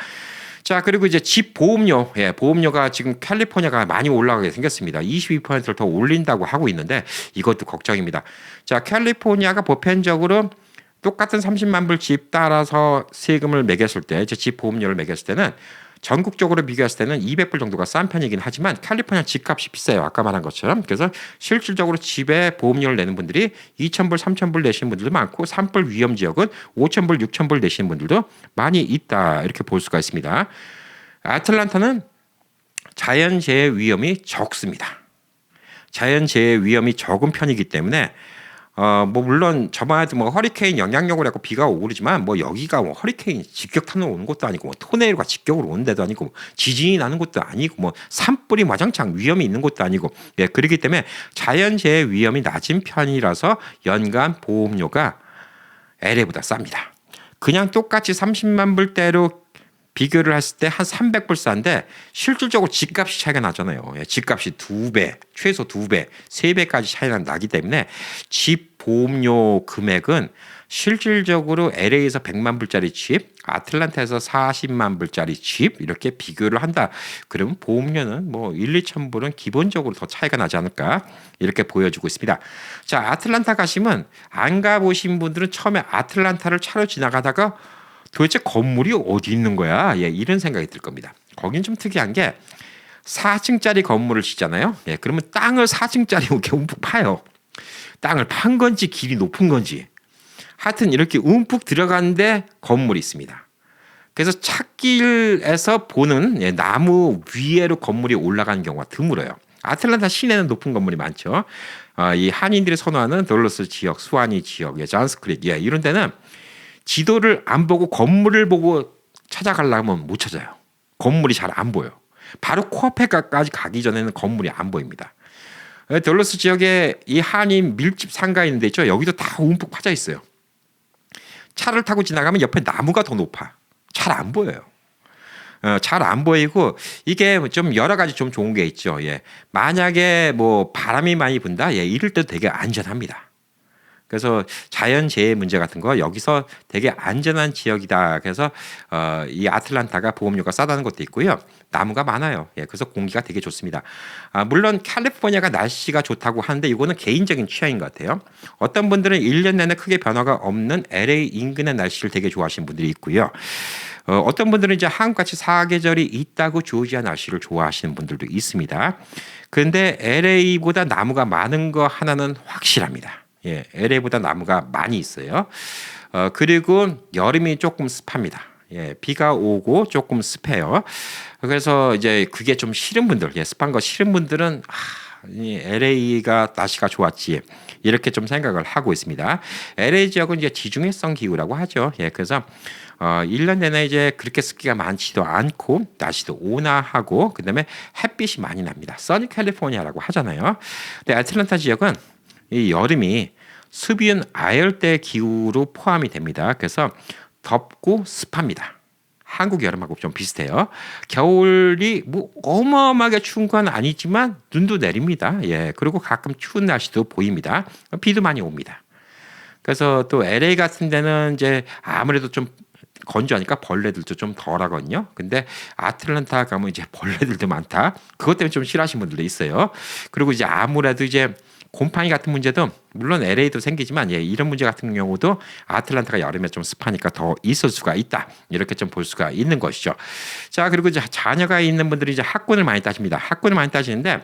Speaker 1: 자, 그리고 이제 집 보험료, 보험료가 지금 캘리포니아가 많이 올라가게 생겼습니다. 22%를 더 올린다고 하고 있는데 이것도 걱정입니다. 자, 캘리포니아가 보편적으로 똑같은 30만 불 집 따라서 세금을 매겼을 때, 집 보험료를 매겼을 때는 전국적으로 비교했을 때는 200불 정도가 싼 편이긴 하지만 캘리포니아 집값이 비싸요. 아까 말한 것처럼. 그래서 실질적으로 집에 보험료를 내는 분들이 2,000불, 3,000불 내시는 분들도 많고 산불 위험 지역은 5,000불, 6,000불 내시는 분들도 많이 있다. 이렇게 볼 수가 있습니다. 아틀란타는 자연재해 위험이 적습니다. 자연재해 위험이 적은 편이기 때문에 뭐 물론 저번에 뭐 허리케인 영향력을 갖고 비가 오르지만 뭐 여기가 뭐 허리케인 직격탄으로 오는 것도 아니고 뭐 토네이도가 직격으로 오는 데도 아니고 뭐 지진이 나는 것도 아니고 뭐 산불이 와장창 위험이 있는 것도 아니고 그렇기 때문에 자연재해 위험이 낮은 편이라서 연간 보험료가 LA보다 쌉니다. 그냥 똑같이 30만 불대로 비교를 했을 때 한 300불 싼데 실질적으로 집값이 차이가 나잖아요. 집값이 2배, 최소 2배, 3배까지 차이가 나기 때문에 집 보험료 금액은 실질적으로 LA에서 100만 불짜리 집, 아틀란타에서 40만 불짜리 집 이렇게 비교를 한다. 그러면 보험료는 뭐 1, 2천 불은 기본적으로 더 차이가 나지 않을까 이렇게 보여주고 있습니다. 자, 아틀란타 가시면 안 가보신 분들은 처음에 아틀란타를 차로 지나가다가 도대체 건물이 어디 있는 거야? 이런 생각이 들 겁니다. 거긴 좀 특이한 게 4층짜리 건물을 짓잖아요. 그러면 땅을 4층짜리 이렇게 움푹 파요. 땅을 판 건지 길이 높은 건지. 하여튼 이렇게 움푹 들어가는데 건물이 있습니다. 그래서 찻길에서 보는 나무 위에로 건물이 올라가는 경우가 드물어요. 아틀란타 시내는 높은 건물이 많죠. 이 한인들이 선호하는 덜러스 지역, 수완이 지역, 잔스크릭 이런 데는 지도를 안 보고 건물을 보고 찾아가려면 못 찾아요. 건물이 잘 안 보여. 바로 코앞에까지 가기 전에는 건물이 안 보입니다. 덜러스 지역에 이 한인 밀집 상가 있는 데 있죠. 여기도 다 움푹 파져 있어요. 차를 타고 지나가면 옆에 나무가 더 높아. 잘 안 보여요. 잘 안 보이고 이게 좀 여러 가지 좀 좋은 게 있죠. 예. 만약에 뭐 바람이 많이 분다, 예, 이럴 때도 되게 안전합니다. 그래서 자연재해 문제 같은 거 여기서 되게 안전한 지역이다. 그래서 이 아틀란타가 보험료가 싸다는 것도 있고요. 나무가 많아요. 예, 그래서 공기가 되게 좋습니다. 물론 캘리포니아가 날씨가 좋다고 하는데 이거는 개인적인 취향인 것 같아요. 어떤 분들은 1년 내내 크게 변화가 없는 LA 인근의 날씨를 되게 좋아하시는 분들이 있고요. 어떤 분들은 이제 한국같이 사계절이 있다고 조지아 날씨를 좋아하시는 분들도 있습니다. 그런데 LA보다 나무가 많은 거 하나는 확실합니다. 예, LA보다 나무가 많이 있어요. 그리고 여름이 조금 습합니다. 예, 비가 오고 조금 습해요. 그래서 이제 그게 좀 싫은 분들, 예, 습한 거 싫은 분들은 이 LA가 날씨가 좋았지 이렇게 좀 생각을 하고 있습니다. LA 지역은 이제 지중해성 기후라고 하죠. 예, 그래서 1년 내내 이제 그렇게 습기가 많지도 않고 날씨도 온화하고 그다음에 햇빛이 많이 납니다. 써니 캘리포니아라고 하잖아요. 근데 애틀랜타 지역은 이 여름이 습유는 아열대 기후로 포함이 됩니다. 그래서 덥고 습합니다. 한국 여름하고 좀 비슷해요. 겨울이 뭐 어마어마하게 추운 건 아니지만 눈도 내립니다. 예, 그리고 가끔 추운 날씨도 보입니다. 비도 많이 옵니다. 그래서 또 LA 같은 데는 이제 아무래도 좀 건조하니까 벌레들도 좀 덜하거든요. 근데 아틀란타 가면 이제 벌레들도 많다. 그것 때문에 좀 싫어하시는 분들도 있어요. 그리고 이제 아무래도 이제 곰팡이 같은 문제도 물론 LA도 생기지만 예, 이런 문제 같은 경우도 아틀란타가 여름에 좀 습하니까 더 있을 수가 있다. 이렇게 좀 볼 수가 있는 것이죠. 자, 그리고 이제 자녀가 있는 분들이 이제 학군을 많이 따집니다. 학군을 많이 따지는데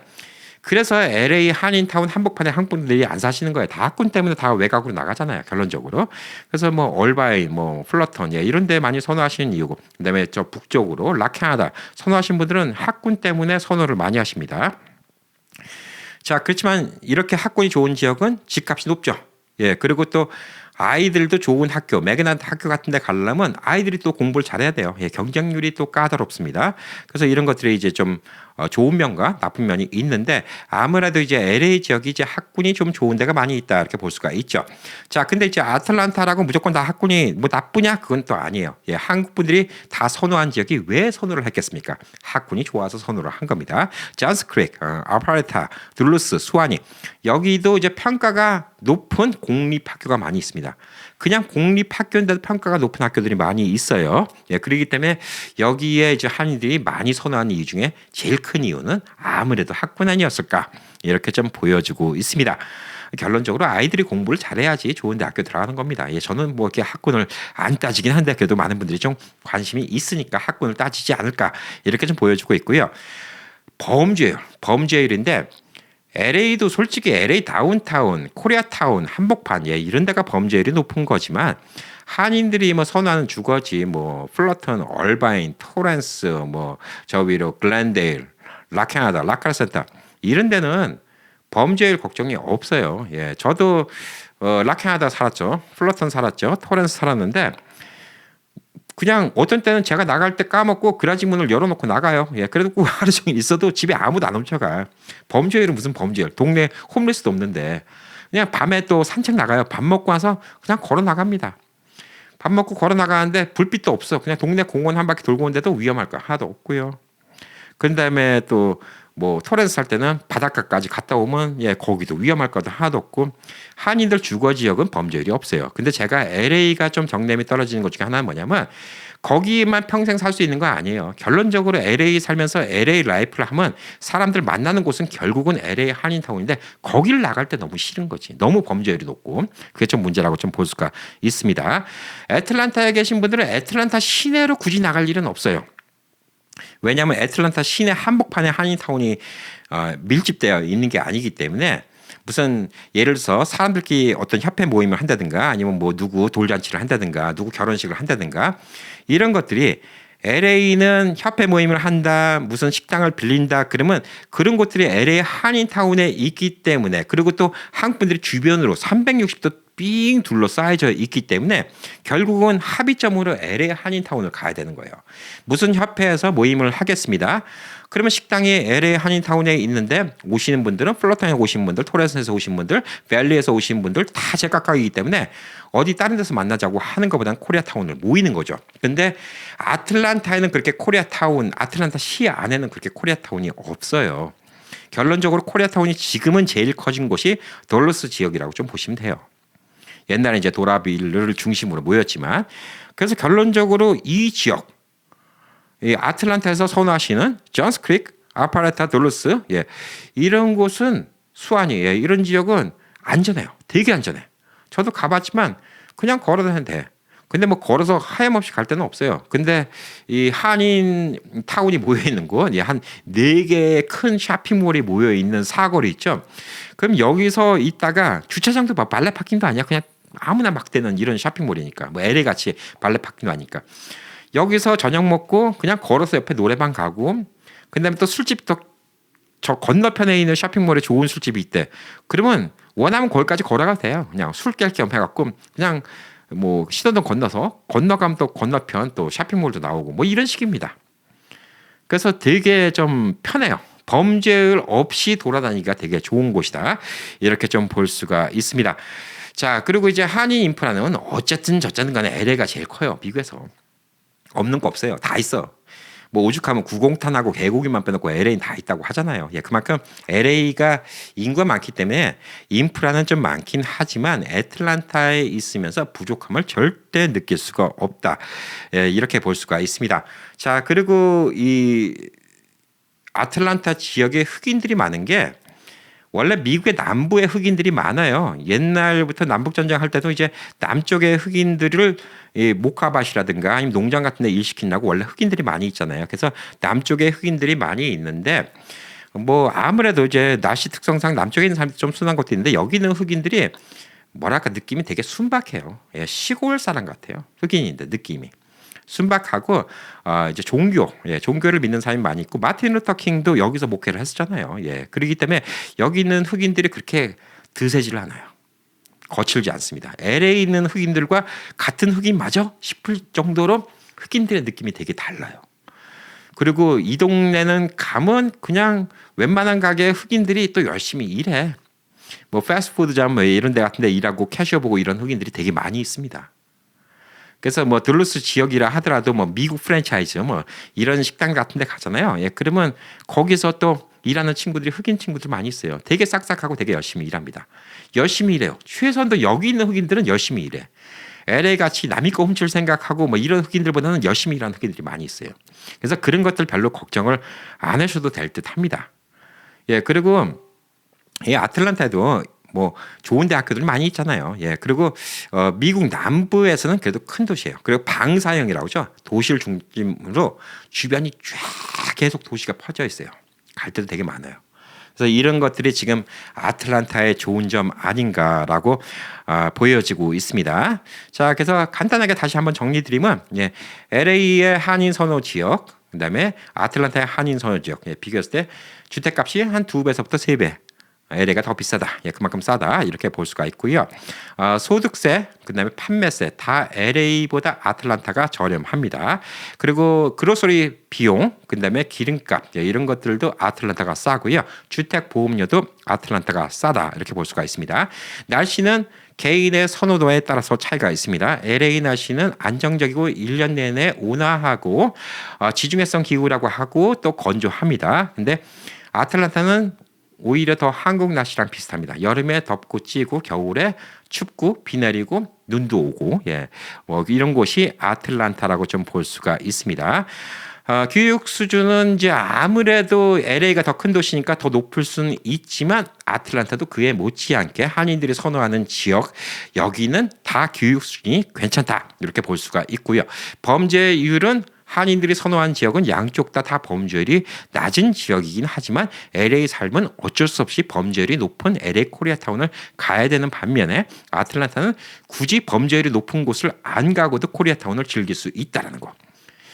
Speaker 1: 그래서 LA 한인타운 한복판에 한국 분들이 안 사시는 거예요. 다 학군 때문에 다 외곽으로 나가잖아요. 결론적으로. 그래서 뭐 얼바인, 뭐 플러턴 예, 이런 데 많이 선호하시는 이유고 그다음에 저 북쪽으로 라캐나다 선호하시는 분들은 학군 때문에 선호를 많이 하십니다. 자, 그렇지만 이렇게 학군이 좋은 지역은 집값이 높죠. 예, 그리고 또 아이들도 좋은 학교, 매그난트 학교 같은 데 가려면 아이들이 또 공부를 잘해야 돼요. 예, 경쟁률이 또 까다롭습니다. 그래서 이런 것들이 이제 좀 좋은 면과 나쁜 면이 있는데 아무래도 이제 LA 지역이 이제 학군이 좀 좋은 데가 많이 있다 이렇게 볼 수가 있죠. 자, 근데 이제 아틀란타라고 무조건 다 학군이 뭐 나쁘냐? 그건 또 아니에요. 예, 한국 분들이 다 선호한 지역이 왜 선호를 했겠습니까? 학군이 좋아서 선호를 한 겁니다. 잔스 크릭, 아파르타, 둘루스, 수완이 여기도 이제 평가가 높은 공립학교가 많이 있습니다. 그냥 공립학교인데도 평가가 높은 학교들이 많이 있어요. 예, 그렇기 때문에 여기에 이제 한인들이 많이 선호하는 이유 중에 제일 큰 이유는 아무래도 학군 아니었을까 이렇게 좀 보여주고 있습니다. 결론적으로 아이들이 공부를 잘해야지 좋은 대학교 들어가는 겁니다. 예, 저는 뭐 이렇게 학군을 안 따지긴 한데 그래도 많은 분들이 좀 관심이 있으니까 학군을 따지지 않을까 이렇게 좀 보여주고 있고요. 범죄율인데 LA도 솔직히 LA 다운타운, 코리아타운, 한복판 예, 이런 데가 범죄율이 높은 거지만 한인들이 뭐 선호하는 주거지 뭐 플러턴, 얼바인, 토렌스 뭐 저 위로 글렌데일, 라캐나다, 라카센터 이런 데는 범죄율 걱정이 없어요. 예, 저도 라캐나다 살았죠. 플러턴 살았죠. 토렌스 살았는데 그냥 어떤 때는 제가 나갈 때 까먹고 그라지 문을 열어놓고 나가요. 예, 그래도 꼭 하루 종일 있어도 집에 아무도 안 훔쳐가요. 범죄율은 무슨 범죄율? 동네 홈리스도 없는데 그냥 밤에 또 산책 나가요. 밥 먹고 와서 그냥 걸어 나갑니다. 밥 먹고 걸어 나가는데 불빛도 없어. 그냥 동네 공원 한 바퀴 돌고 오는데도 위험할 거 하나도 없고요. 그 다음에 또 뭐 토렌스 살 때는 바닷가까지 갔다 오면 예 거기도 위험할 것도 하나도 없고 한인들 주거 지역은 범죄율이 없어요. 근데 제가 LA가 좀 정냄이 떨어지는 것 중에 하나는 뭐냐면 거기만 평생 살 수 있는 거 아니에요. 결론적으로 LA 살면서 LA 라이프를 하면 사람들 만나는 곳은 결국은 LA 한인타운인데 거기를 나갈 때 너무 싫은 거지. 너무 범죄율이 높고 그게 좀 문제라고 좀 볼 수가 있습니다. 애틀란타에 계신 분들은 애틀란타 시내로 굳이 나갈 일은 없어요. 왜냐하면 애틀란타 시내 한복판에 한인타운이 밀집되어 있는 게 아니기 때문에 무슨 예를 들어서 사람들끼리 어떤 협회 모임을 한다든가 아니면 뭐 누구 돌잔치를 한다든가 누구 결혼식을 한다든가 이런 것들이 LA는 협회 모임을 한다 무슨 식당을 빌린다 그러면 그런 곳들이 LA 한인타운에 있기 때문에 그리고 또 한국 분들이 주변으로 360도 삥 둘러싸여져 있기 때문에 결국은 합의점으로 LA 한인타운을 가야 되는 거예요. 무슨 협회에서 모임을 하겠습니다. 그러면 식당이 LA 한인타운에 있는데 오시는 분들은 플러턴에 오신 분들, 토렌스에서 오신 분들, 밸리에서 오신 분들 다 제각각이기 때문에 어디 다른 데서 만나자고 하는 것보다는 코리아타운을 모이는 거죠. 근데 아틀란타에는 그렇게 코리아타운, 아틀란타 시 안에는 그렇게 코리아타운이 없어요. 결론적으로 코리아타운이 지금은 제일 커진 곳이 덜러스 지역이라고 좀 보시면 돼요. 옛날에 이제 도라빌을 중심으로 모였지만 그래서 결론적으로 이 지역 이 아틀란타에서 선호하시는 존스 크릭, 아파레타, 돌러스 이런 곳은 수완이 이런 지역은 안전해요. 되게 안전해. 저도 가봤지만 그냥 걸어도 돼. 근데 뭐 걸어서 하염없이 갈 데는 없어요. 근데 이 한인 타운이 모여 있는 곳, 한 4개의 큰 쇼핑몰이 모여 있는 사거리 있죠. 그럼 여기서 있다가 주차장도 발레 파킹도 아니야. 그냥 아무나 막 되는 이런 쇼핑몰이니까. 뭐 LA 같이 발레 파킹도 아니까. 여기서 저녁 먹고 그냥 걸어서 옆에 노래방 가고 그다음에 또 술집도 저 건너편에 있는 쇼핑몰에 좋은 술집이 있대. 그러면 원하면 거기까지 걸어가도 돼요. 그냥 술 깰 겸 해갖고 그냥 뭐 신호등 건너서 건너가면 또 건너편 또 쇼핑몰도 나오고 뭐 이런 식입니다. 그래서 되게 좀 편해요. 범죄율 없이 돌아다니기가 되게 좋은 곳이다. 이렇게 좀 볼 수가 있습니다. 자, 그리고 이제 한인 인프라는 어쨌든 저쨌든 간에 LA가 제일 커요. 미국에서. 없는 거 없어요. 다 있어. 뭐 오죽하면 구공탄하고 개고기만 빼놓고 LA는 다 있다고 하잖아요. 그만큼 LA가 인구가 많기 때문에 인프라는 좀 많긴 하지만 애틀란타에 있으면서 부족함을 절대 느낄 수가 없다. 이렇게 볼 수가 있습니다. 자, 그리고 이 아틀란타 지역에 흑인들이 많은 게 원래 미국의 남부에 흑인들이 많아요. 옛날부터 남북전쟁 할 때도 이제 남쪽의 흑인들을 모카밭이라든가 아니면 농장 같은 데 일시키려고 원래 흑인들이 많이 있잖아요. 그래서 남쪽에 흑인들이 많이 있는데 뭐 아무래도 이제 날씨 특성상 남쪽에 있는 사람들이 좀 순한 것도 있는데 여기 있는 흑인들이 뭐랄까 느낌이 되게 순박해요. 시골 사람 같아요. 흑인인데 느낌이. 순박하고 이제 종교를 믿는 사람이 많이 있고 마틴 루터 킹도 여기서 목회를 했었잖아요. 그렇기 때문에 여기 있는 흑인들이 그렇게 드세지를 않아요. 거칠지 않습니다. LA에 있는 흑인들과 같은 흑인 맞아 싶을 정도로 흑인들의 느낌이 되게 달라요. 그리고 이 동네는 가면 그냥 웬만한 가게 흑인들이 또 열심히 일해. 뭐 패스트푸드점 뭐 이런 데 같은 데 일하고 캐셔 보고 이런 흑인들이 되게 많이 있습니다. 그래서 뭐 들루스 지역이라 하더라도 뭐 미국 프랜차이즈 뭐 이런 식당 같은 데 가잖아요. 그러면 거기서 또 일하는 친구들이 흑인 친구들 많이 있어요. 되게 싹싹하고 되게 열심히 일합니다. 열심히 일해요. 최소한도 여기 있는 흑인들은 열심히 일해. LA 같이 남이 거 훔칠 생각하고 뭐 이런 흑인들보다는 열심히 일하는 흑인들이 많이 있어요. 그래서 그런 것들 별로 걱정을 안 하셔도 될 듯합니다. 그리고 이 아틀란타에도 뭐 좋은 대학교들 많이 있잖아요. 그리고 미국 남부에서는 그래도 큰 도시예요. 그리고 방사형이라고 하죠. 도시를 중심으로 주변이 쫙 계속 도시가 퍼져 있어요. 갈 때도 되게 많아요. 그래서 이런 것들이 지금 아틀란타의 좋은 점 아닌가라고 보여지고 있습니다. 자, 그래서 간단하게 다시 한번 정리드리면 LA의 한인 선호 지역, 그다음에 아틀란타의 한인 선호 지역 비교했을 때 주택값이 한 2배에서부터 3배. LA가 더 비싸다. 그만큼 싸다. 이렇게 볼 수가 있고요. 소득세, 그다음에 판매세 다 LA보다 아틀란타가 저렴합니다. 그리고 그로서리 비용, 그다음에 기름값 이런 것들도 아틀란타가 싸고요. 주택 보험료도 아틀란타가 싸다. 이렇게 볼 수가 있습니다. 날씨는 개인의 선호도에 따라서 차이가 있습니다. LA 날씨는 안정적이고 1년 내내 온화하고 지중해성 기후라고 하고 또 건조합니다. 근데 아틀란타는 오히려 더 한국 날씨랑 비슷합니다. 여름에 덥고 찌고 겨울에 춥고 비 내리고 눈도 오고 뭐 이런 곳이 아틀란타라고 좀 볼 수가 있습니다. 교육 수준은 이제 아무래도 LA가 더 큰 도시니까 더 높을 수는 있지만 아틀란타도 그에 못지않게 한인들이 선호하는 지역 여기는 다 교육 수준이 괜찮다 이렇게 볼 수가 있고요. 범죄율은 한인들이 선호한 지역은 양쪽 다 범죄율이 낮은 지역이긴 하지만 LA 삶은 어쩔 수 없이 범죄율이 높은 LA 코리아타운을 가야 되는 반면에 아틀란타는 굳이 범죄율이 높은 곳을 안 가고도 코리아타운을 즐길 수 있다는 거.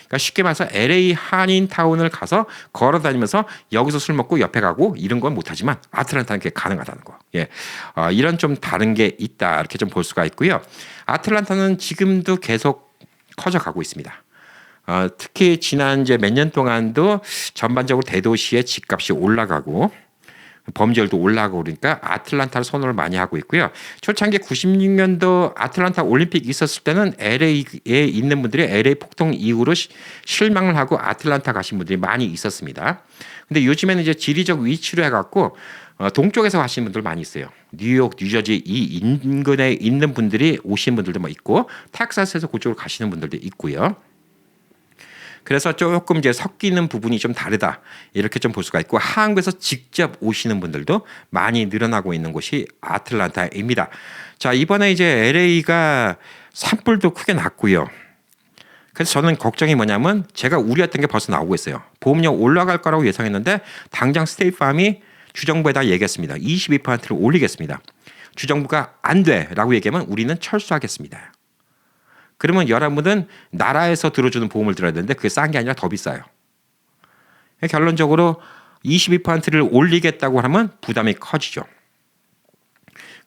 Speaker 1: 그러니까 쉽게 말해서 LA 한인타운을 가서 걸어 다니면서 여기서 술 먹고 옆에 가고 이런 건 못하지만 아틀란타는 그게 가능하다는 거. 예, 이런 좀 다른 게 있다 이렇게 좀 볼 수가 있고요. 아틀란타는 지금도 계속 커져가고 있습니다. 특히 지난 이제 몇 년 동안도 전반적으로 대도시의 집값이 올라가고 범죄율도 올라가고 그러니까 아틀란타를 선호를 많이 하고 있고요. 초창기 96년도 아틀란타 올림픽 있었을 때는 LA에 있는 분들이 LA 폭동 이후로 실망을 하고 아틀란타 가신 분들이 많이 있었습니다. 근데 요즘에는 이제 지리적 위치로 해갖고 동쪽에서 가시는 분들 많이 있어요. 뉴욕, 뉴저지 이 인근에 있는 분들이 오시는 분들도 뭐 있고 텍사스에서 그쪽으로 가시는 분들도 있고요. 그래서 조금 이제 섞이는 부분이 좀 다르다 이렇게 좀 볼 수가 있고 한국에서 직접 오시는 분들도 많이 늘어나고 있는 곳이 아틀란타입니다. 자, 이번에 이제 LA가 산불도 크게 났고요. 그래서 저는 걱정이 뭐냐면 제가 우려했던 게 벌써 나오고 있어요. 보험료 올라갈 거라고 예상했는데 당장 스테이트팜이 주정부에다 얘기했습니다. 22%를 올리겠습니다. 주정부가 안 돼라고 얘기하면 우리는 철수하겠습니다. 그러면 여러분은 나라에서 들어주는 보험을 들어야 되는데 그게 싼 게 아니라 더 비싸요. 결론적으로 22%를 올리겠다고 하면 부담이 커지죠.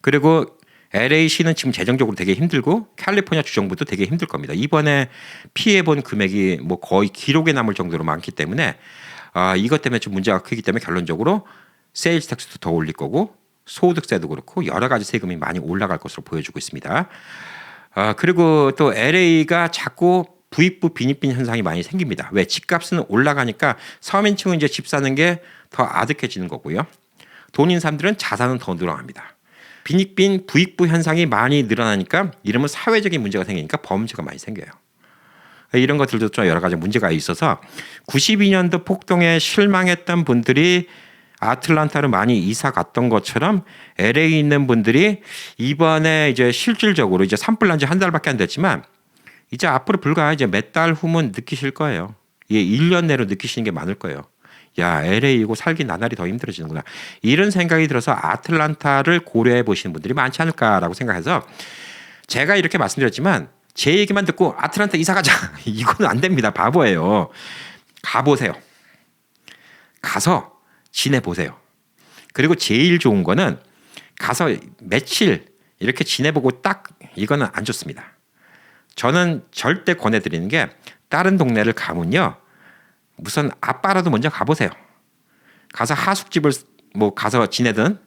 Speaker 1: 그리고 LA시는 지금 재정적으로 되게 힘들고 캘리포니아 주정부도 되게 힘들 겁니다. 이번에 피해본 금액이 뭐 거의 기록에 남을 정도로 많기 때문에 이것 때문에 좀 문제가 크기 때문에 결론적으로 세일즈 텍스도 더 올릴 거고 소득세도 그렇고 여러 가지 세금이 많이 올라갈 것으로 보여주고 있습니다. 그리고 또 LA가 자꾸 부익부 빈익빈 현상이 많이 생깁니다. 왜? 집값은 올라가니까 서민층은 이제 집 사는 게 더 아득해지는 거고요. 돈 있는 사람들은 자산은 더 늘어납니다. 빈익빈 부익부 현상이 많이 늘어나니까 이러면 사회적인 문제가 생기니까 범죄가 많이 생겨요. 이런 것들도 좀 여러 가지 문제가 있어서 92년도 폭동에 실망했던 분들이 아틀란타로 많이 이사 갔던 것처럼 LA에 있는 분들이 이번에 이제 실질적으로 이제 산불 난 지 한 달밖에 안 됐지만 이제 앞으로 불과 이제 몇 달 후면 느끼실 거예요. 예, 1년 내로 느끼시는 게 많을 거예요. 야, LA이고 살기 나날이 더 힘들어지는구나. 이런 생각이 들어서 아틀란타를 고려해 보시는 분들이 많지 않을까라고 생각해서 제가 이렇게 말씀드렸지만 제 얘기만 듣고 아틀란타 이사 가자. 이거는 안 됩니다. 바보예요. 가보세요. 가서 지내보세요. 그리고 제일 좋은 거는 가서 며칠 이렇게 지내보고 딱 이거는 안 좋습니다. 저는 절대 권해드리는 게 다른 동네를 가면요. 우선 아빠라도 먼저 가보세요. 가서 하숙집을 뭐 가서 지내든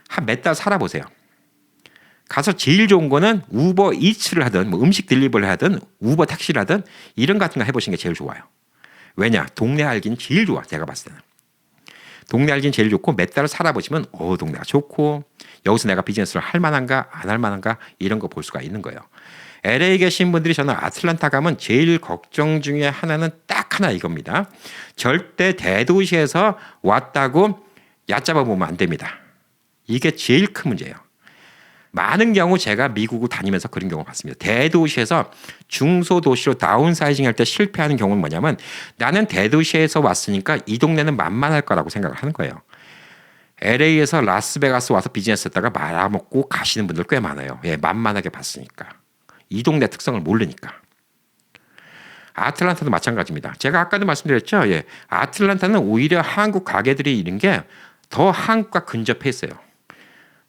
Speaker 1: 한 몇 달 살아보세요. 가서 제일 좋은 거는 우버 이츠를 하든 뭐 음식 딜리버를 하든 우버 택시를 하든 이런 같은 거 해보시는 게 제일 좋아요. 왜냐? 동네 알긴 제일 좋아. 제가 봤을 때는. 동네 알긴 제일 좋고 몇 달을 살아보시면 동네가 좋고 여기서 내가 비즈니스를 할 만한가 안 할 만한가 이런 거 볼 수가 있는 거예요. LA 계신 분들이 저는 아틀란타 가면 제일 걱정 중에 하나는 딱 하나 이겁니다. 절대 대도시에서 왔다고 얕잡아 보면 안 됩니다. 이게 제일 큰 문제예요. 많은 경우 제가 미국을 다니면서 그런 경우 봤습니다. 대도시에서 중소도시로 다운사이징 할 때 실패하는 경우는 뭐냐면 나는 대도시에서 왔으니까 이 동네는 만만할 거라고 생각을 하는 거예요. LA에서 라스베가스 와서 비즈니스 했다가 말아먹고 가시는 분들 꽤 많아요. 예, 만만하게 봤으니까. 이 동네 특성을 모르니까. 아틀란타도 마찬가지입니다. 제가 아까도 말씀드렸죠. 예, 아틀란타는 오히려 한국 가게들이 이런 게 더 한국과 근접해 있어요.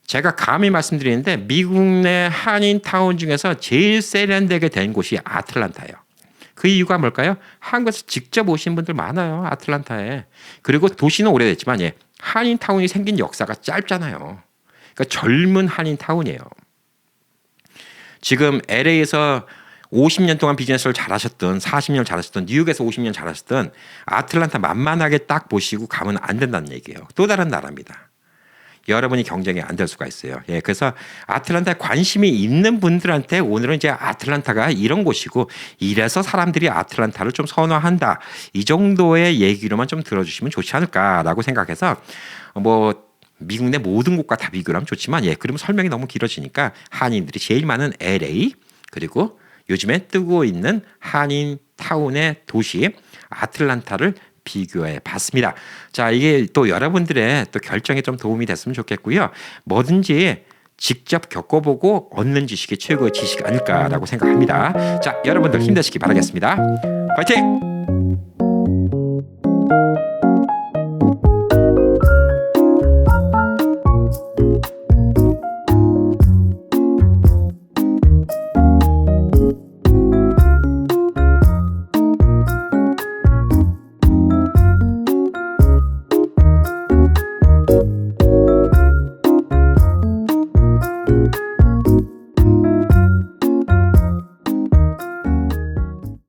Speaker 1: 제가 감히 말씀드리는데 미국 내 한인타운 중에서 제일 세련되게 된 곳이 아틀란타예요. 그 이유가 뭘까요? 한국에서 직접 오신 분들 많아요. 아틀란타에. 그리고 도시는 오래됐지만 예, 한인타운이 생긴 역사가 짧잖아요. 그러니까 젊은 한인타운이에요. 지금 LA에서 50년 동안 비즈니스를 잘하셨던 40년 잘하셨던 뉴욕에서 50년 잘하셨던 아틀란타 만만하게 딱 보시고 가면 안 된다는 얘기예요. 또 다른 나라입니다. 여러분이 경쟁이 안 될 수가 있어요. 예, 그래서 아틀란타에 관심이 있는 분들한테 오늘은 이제 아틀란타가 이런 곳이고 이래서 사람들이 아틀란타를 좀 선호한다. 이 정도의 얘기로만 좀 들어주시면 좋지 않을까라고 생각해서 뭐 미국 내 모든 곳과 다 비교를 하면 좋지만 예, 그러면 설명이 너무 길어지니까 한인들이 제일 많은 LA 그리고 요즘에 뜨고 있는 한인 타운의 도시 아틀란타를 비교해 봤습니다. 자, 이게 또 여러분들의 또 결정에 좀 도움이 됐으면 좋겠고요. 뭐든지 직접 겪어보고 얻는 지식이 최고의 지식 아닐까라고 생각합니다. 자, 여러분들 힘내시기 바라겠습니다. 화이팅!